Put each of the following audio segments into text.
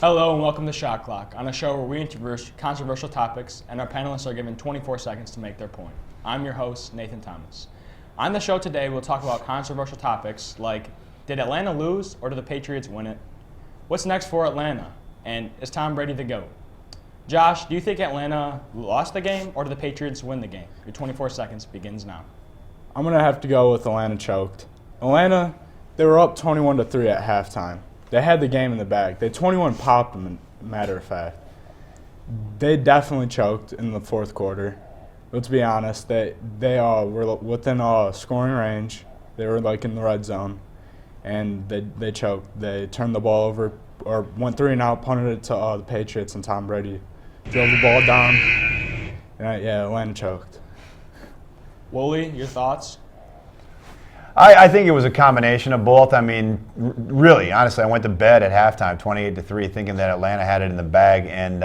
Hello and welcome to Shot Clock, on a show where we interview controversial topics and our panelists are given 24 seconds to make their point. I'm your host, Nathan Thomas. On the show today, we'll talk about controversial topics like, did Atlanta lose or did the Patriots win it? What's next for Atlanta? And is Tom Brady the GOAT? Josh, do you think Atlanta lost the game or did the Patriots win the game? Your 24 seconds begins now. I'm going to have to go with Atlanta choked. Atlanta, they were up 21-3 at halftime. They had the game in the bag. They 21 popped them, matter of fact. They definitely choked in the fourth quarter. Let's be honest, they were within scoring range. They were like in the red zone, and they choked. They turned the ball over, or went 3-and-out, punted it to the Patriots, and Tom Brady drove the ball down. And Atlanta choked. Wooly, your thoughts? I think it was a combination of both. I mean, really, honestly, I went to bed at halftime, 28-3, thinking that Atlanta had it in the bag, and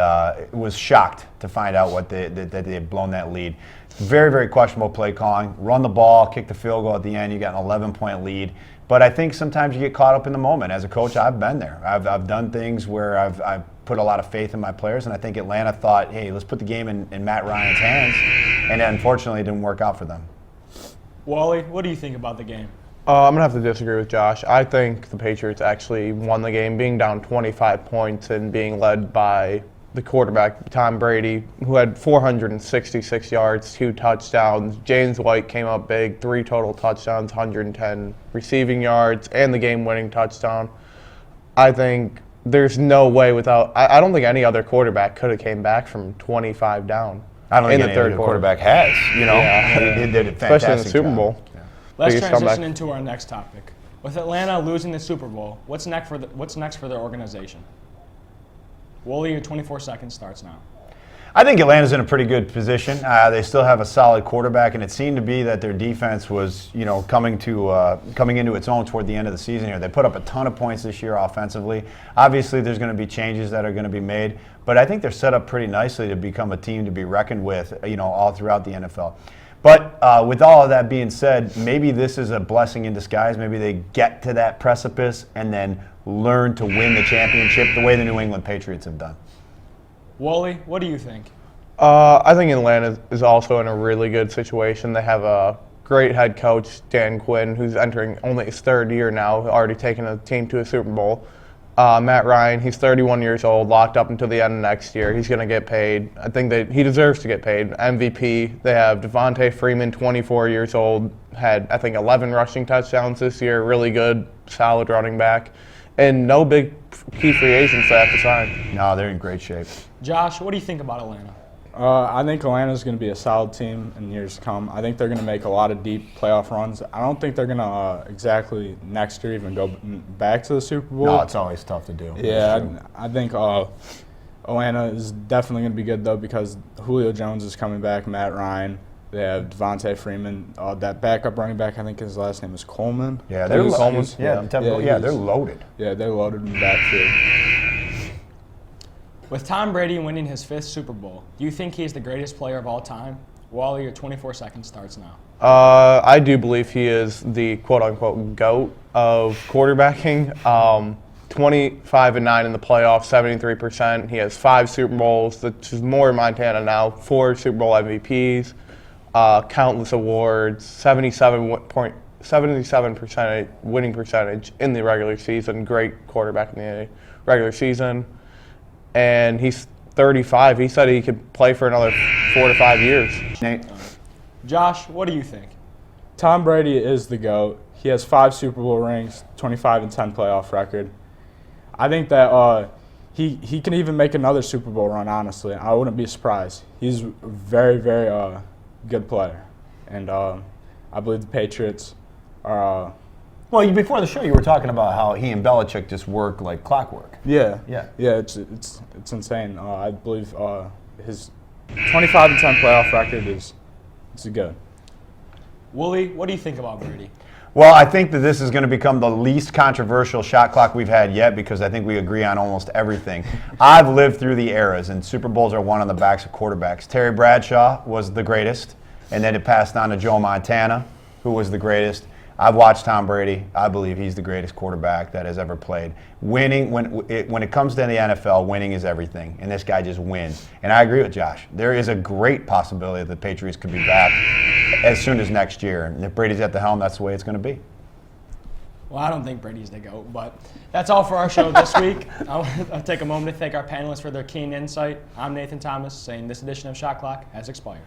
was shocked to find out that they had blown that lead. Very, very questionable play calling. Run the ball, kick the field goal at the end. You got an 11-point lead. But I think sometimes you get caught up in the moment. As a coach, I've been there. I've done things where I've put a lot of faith in my players, and I think Atlanta thought, hey, let's put the game in Matt Ryan's hands, and unfortunately it didn't work out for them. Wally, what do you think about the game? I'm going to have to disagree with Josh. I think the Patriots actually won the game, being down 25 points and being led by the quarterback, Tom Brady, who had 466 yards, 2 touchdowns. James White came up big, 3 total touchdowns, 110 receiving yards, and the game-winning touchdown. I think there's no way without – I don't think any other quarterback could have came back from 25 down. I don't think any other quarterback has. He did a fantastic especially in the Super Bowl. Yeah. Let's transition into our next topic. With Atlanta losing the Super Bowl, what's next for their organization? Wooly, your 24 seconds starts now. I think Atlanta's in a pretty good position. They still have a solid quarterback, and it seemed to be that their defense was, coming into its own toward the end of the season here. They put up a ton of points this year offensively. Obviously, there's going to be changes that are going to be made, but I think they're set up pretty nicely to become a team to be reckoned with, all throughout the NFL. But with all of that being said, maybe this is a blessing in disguise. Maybe they get to that precipice and then learn to win the championship the way the New England Patriots have done. Wally, what do you think? I think Atlanta is also in a really good situation. They have a great head coach, Dan Quinn, who's entering only his 3rd year now, already taking a team to a Super Bowl. Matt Ryan, he's 31 years old, locked up until the end of next year. He's going to get paid. I think that he deserves to get paid. MVP. They have Devontae Freeman, 24 years old, had, I think, 11 rushing touchdowns this year. Really good, solid running back. And no big key free agents they have to sign. No, they're in great shape. Josh, what do you think about Atlanta? I think Atlanta's going to be a solid team in years to come. I think they're going to make a lot of deep playoff runs. I don't think they're going to exactly next year even go back to the Super Bowl. No, it's always tough to do. Yeah, I think Atlanta is definitely going to be good, though, because Julio Jones is coming back, Matt Ryan. They have Devontae Freeman. That backup running back, I think his last name is Coleman. Yeah, they're loaded. They're loaded. Yeah, they're loaded in the backfield. With Tom Brady winning his 5th Super Bowl, do you think he's the greatest player of all time? Wally, your 24 seconds starts now. I do believe he is the quote-unquote GOAT of quarterbacking. 25-9 in the playoffs, 73%. He has 5 Super Bowls, which is more in Montana now. 4 Super Bowl MVPs, countless awards, 77% winning percentage in the regular season. Great quarterback in the regular season. And he's 35. He said he could play for another 4 to 5 years. Nate? Josh, what do you think? Tom Brady is the GOAT. He has 5 Super Bowl rings, 25-10 playoff record. I think that he can even make another Super Bowl run, honestly. I wouldn't be surprised. He's a very, very good player. And I believe the Patriots are Well, before the show, you were talking about how he and Belichick just work like clockwork. Yeah. It's insane. I believe his 25-10 playoff record is good. Wooly, what do you think about Brady? Well, I think that this is going to become the least controversial shot clock we've had yet because I think we agree on almost everything. I've lived through the eras, and Super Bowls are won on the backs of quarterbacks. Terry Bradshaw was the greatest, and then it passed on to Joe Montana, who was the greatest. I've watched Tom Brady. I believe he's the greatest quarterback that has ever played. Winning, when it comes to the NFL, winning is everything, and this guy just wins. And I agree with Josh. There is a great possibility that the Patriots could be back as soon as next year. And if Brady's at the helm, that's the way it's going to be. Well, I don't think Brady's the GOAT, but that's all for our show this week. I'll take a moment to thank our panelists for their keen insight. I'm Nathan Thomas, saying this edition of Shot Clock has expired.